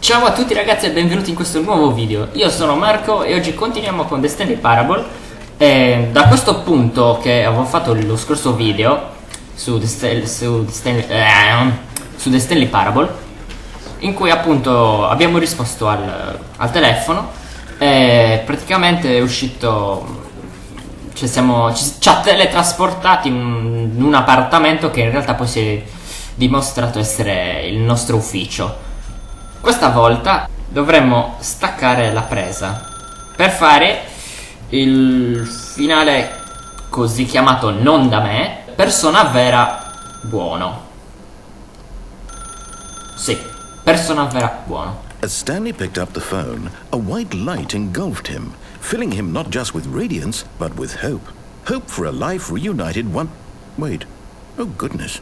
Ciao a tutti ragazzi e benvenuti in questo nuovo video. Io sono Marco e oggi continuiamo con The Stanley Parable. Da questo punto che avevo fatto lo scorso video su The Stanley Parable, in cui appunto abbiamo risposto al telefono e praticamente è uscito, ci ha teletrasportati in un appartamento che in realtà poi si è dimostrato essere il nostro ufficio. Questa volta dovremmo staccare la presa per fare il finale così chiamato non da me, persona vera buono. Sì, persona vera buono. As Stanley picked up the phone, a white light engulfed him, filling him not just with radiance, but with hope. Hope for a life reunited Wait. Oh goodness.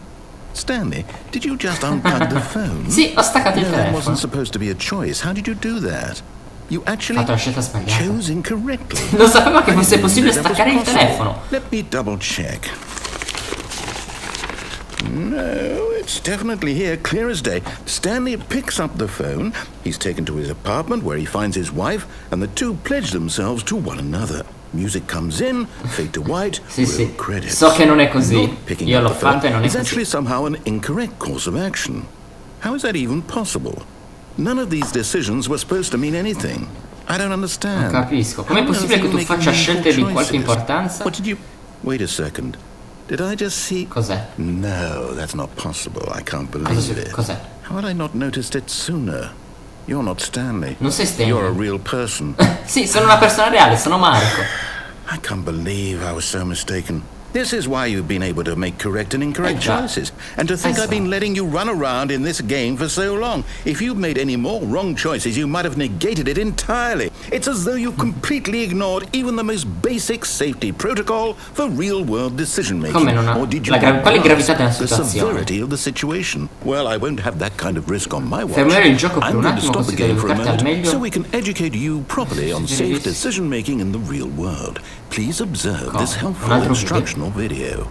Stanley, did you just unplug the phone? Sì, ho staccato il That telefono. wasn't supposed to be a choice. How did you do that? You actually Fatto la scelta sbagliata. chose incorrectly. Non sapevo che fosse possibile That was staccare il possible. telefono. Let me double check. No, it's definitely here, clear as day. Stanley picks up the phone. He's taken to his apartment where he finds his wife, and the two pledge themselves to one another. Music comes in, fade to white, roll credits. So che non è così. Not picking Io up l'ho the phone fatto e non è is actually così. somehow an incorrect course of action. How is that even possible? None of these decisions were supposed to mean anything. I don't understand. Non capisco. Com'è possibile che tu faccia scelte di qualche importanza? What did you... Wait a second. Did I just see... Cos'è? No, that's not possible. I can't believe it. Cos'è? How had I not noticed it sooner? You're not Stanley. Non sei Stanley. You're a real person. Sì, sono una persona reale, sono Marco. I can't believe I was so mistaken. This is why you've been able to make correct and incorrect choices. And to think I've been letting you run around in this game for so long. If you'd made any more wrong choices, you might have negated it entirely. It's as though you completely ignored even the most basic safety protocol for real-world decision-making. Come non ha... Or did you quale gravità della the situazione? severity of the situation? Well, I won't have that kind of risk on my watch. Fermare il gioco per I'm un going to attimo stop the così da game for a educarti al moment meglio. so we can educate you properly on safe decision-making in the real world. Please observe this helpful instructional video.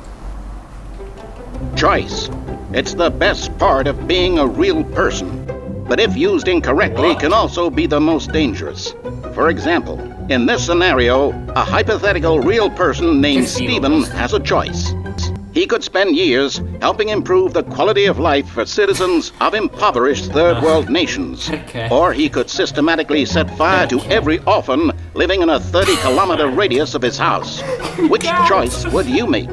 Choice. It's the best part of being a real person. But if used incorrectly, can also be the most dangerous. For example, in this scenario, a hypothetical real person named Stephen has a choice. He could spend years helping improve the quality of life for citizens of impoverished third world nations. Or he could systematically set fire to every orphan living in a 30-kilometer radius of his house. Which choice would you make?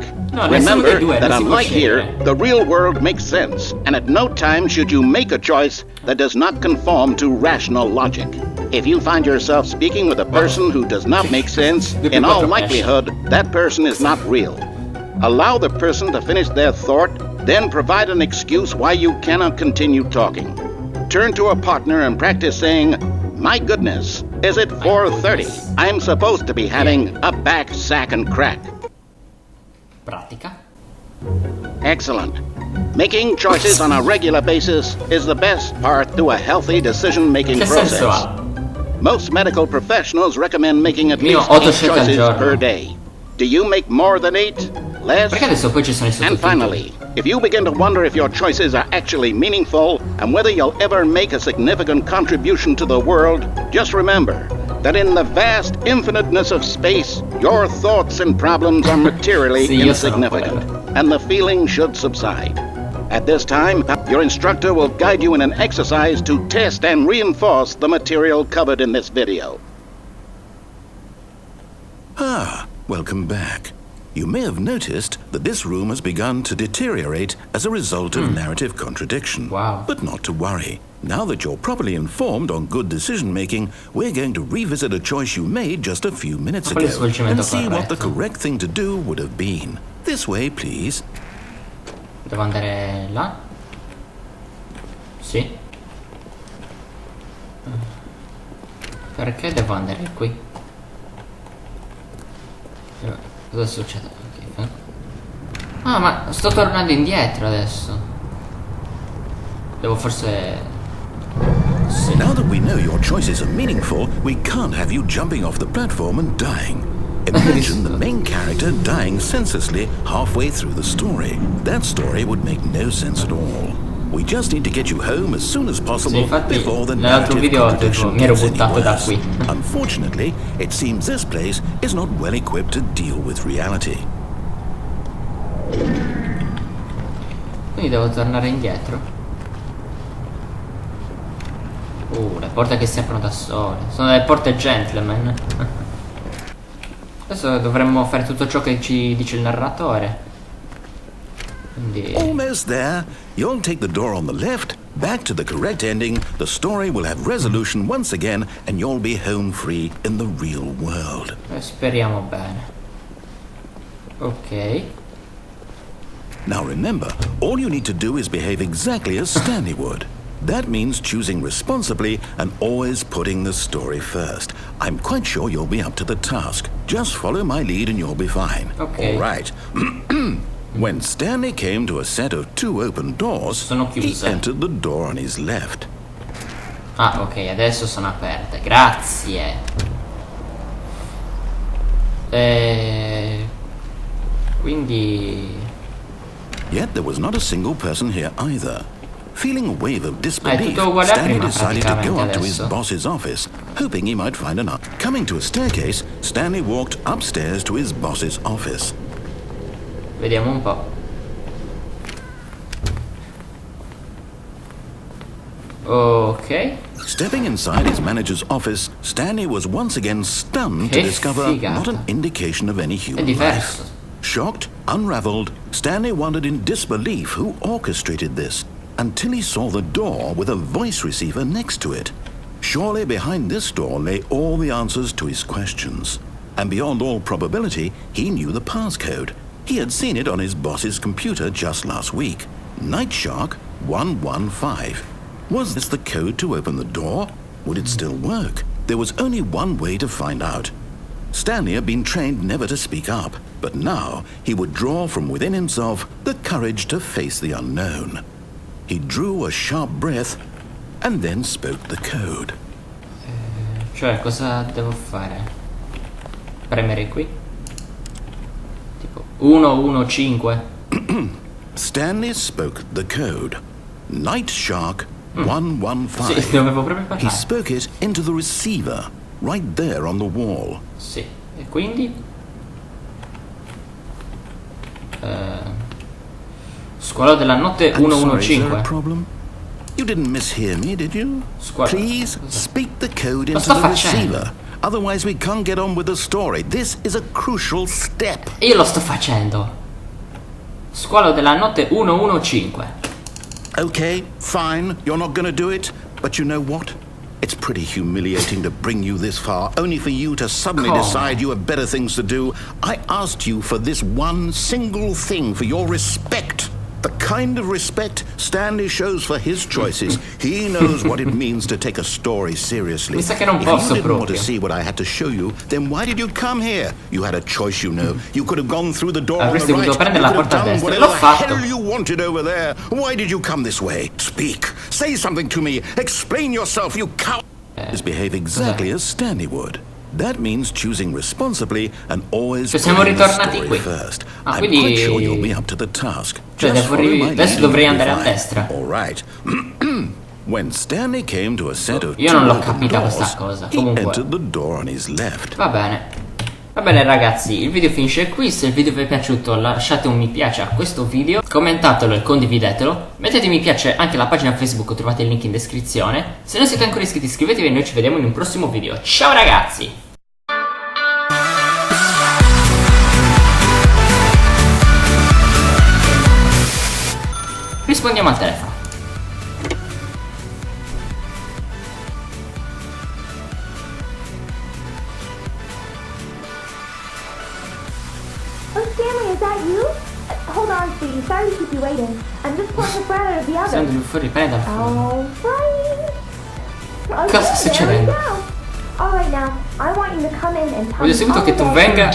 Remember that unlike here, the real world makes sense, and at no time should you make a choice that does not conform to rational logic. If you find yourself speaking with a person who does not make sense, in all likelihood, that person is not real. Allow the person to finish their thought, then provide an excuse why you cannot continue talking. Turn to a partner and practice saying, "My goodness, is it 4:30? I'm supposed to be having a back, sack, and crack." Pratica. Excellent. Making choices on a regular basis is the best part to a healthy decision-making Che senso process. ha? Most medical professionals recommend making at Io least 8 8 scelte al choices giorno. per day. Do you make more than 8? Less? Perché adesso poi ci sono i And sottotitoli? finally, if you begin to wonder if your choices are actually meaningful and whether you'll ever make a significant contribution to the world, just remember that in the vast infiniteness of space, your thoughts and problems are materially Sì, io sono insignificant, quello. and the feeling should subside. At this time, your instructor will guide you in an exercise to test and reinforce the material covered in this video. Ah, welcome back. You may have noticed that this room has begun to deteriorate as a result of narrative contradiction. Wow. But not to worry. Now that you're properly informed on good decision-making, we're going to revisit a choice you made just a few minutes ago and see what the correct thing to do would have been. This way, please. Devo andare là? Sì. Perché devo andare qui? Cosa succede? Okay. Ah, ma sto tornando indietro adesso. Devo forse... Sì. Now that we know your choices are meaningful, we can't have you jumping off the platform and dying. Imagine the main character dying senselessly halfway through the story. That story would make no sense at all. We just need to get you home as soon as possible infatti, before the nell'altro narrative video contradiction mi ero gets any buttato da worse. qui. Unfortunately, it seems this place is not well equipped to deal with reality. Quindi devo tornare indietro. Le porte che si aprono da sole. Sono delle porte gentleman. Adesso dovremmo fare tutto ciò che ci dice il narratore. Quindi... Almost there. You'll take the door on the left, back to the correct ending, the story will have resolution once again, and you'll be home free in the real world. Speriamo bene. Ok. Now remember, all you need to do is behave exactly as Stanley would. That means choosing responsibly and always putting the story first. I'm quite sure you'll be up to the task. Just follow my lead and you'll be fine. Okay. All right. When Stanley came to a set of 2 open doors, he entered the door on his left. Ah, ok, adesso sono aperte. Grazie. Quindi... Yet there was not a single person here either. Feeling a wave of disbelief, tutto uguale a Stanley prima, decided to go up to his adesso. boss's office, hoping he might find an answer. Coming to a staircase, Stanley walked upstairs to his boss's office. Vediamo un po'. Ok. Stepping inside his manager's office, Stanley was once again stunned to discover not an indication of any È human diverso. life. Shocked, unraveled, Stanley wondered in disbelief who orchestrated this, until he saw the door with a voice receiver next to it. Surely behind this door lay all the answers to his questions. And beyond all probability, he knew the passcode. He had seen it on his boss's computer just last week. Night Shark 115. Was this the code to open the door? Would it still work? There was only one way to find out. Stanley had been trained never to speak up, but now he would draw from within himself the courage to face the unknown. He drew a sharp breath and then spoke the code. Cioè, cosa devo fare? Premere qui? Tipo 115. Stanley spoke the code. Night Shark 115. Sì, dovevo proprio He parlare. spoke it into the receiver, right there on the wall. Sì, e quindi? Squalo della notte I'm sorry, is there a 115. problem? You didn't mishear me, did you? Squalo. Please speak the code into sto the facendo? receiver. Otherwise we can't get on with the story. This is a crucial step. Io lo sto facendo. Squalo della notte 115. Okay, fine, you're not gonna do it, but you know what? It's pretty humiliating to bring you this far, only for you to suddenly Come. decide you have better things to do. I asked you for this one single thing, for your respect. The kind of respect Stanley shows for his choices. He knows what it means to take a story seriously. Mi sa che non If posso you didn't want to proprio. see what I had to show you, then why did you come here? You had a choice, you know. You could have gone through the door on the Avresti right. potuto prendere You la could have porta a done destra. whatever L'ho the fatto. hell you wanted over there. Why did you come this way? Speak. Say something to me. Explain yourself, you coward. Behave exactly as Stanley would. That means choosing responsibly and always Cioè, siamo putting the ritornati story qui. first. Ah, I'm quindi- quite sure you'll be up to the task. Cioè, Just devo follow my adesso lead dovrei and andare a you'll be destra. fine. All right. When Stanley came to a set of Io non l'ho two open capita doors, questa cosa. he Comunque. entered the door on his left. Va bene. Va bene ragazzi, il video finisce qui. Se il video vi è piaciuto lasciate un mi piace a questo video, commentatelo e condividetelo. Mettete mi piace anche alla pagina Facebook, trovate il link in descrizione. Se non siete ancora iscritti iscrivetevi e noi ci vediamo in un prossimo video. Ciao ragazzi! Rispondiamo al telefono. Oh, Stanley, is that you? Hold on, sweetie. Sorry to keep you waiting. I'm just pulling the bread out of the Stiamo oven. fuori pane dal forno. All right. Cosa sta Okay, there we succedendo? go. All right, now I want you to come in and tell Voglio me subito all che tu about venga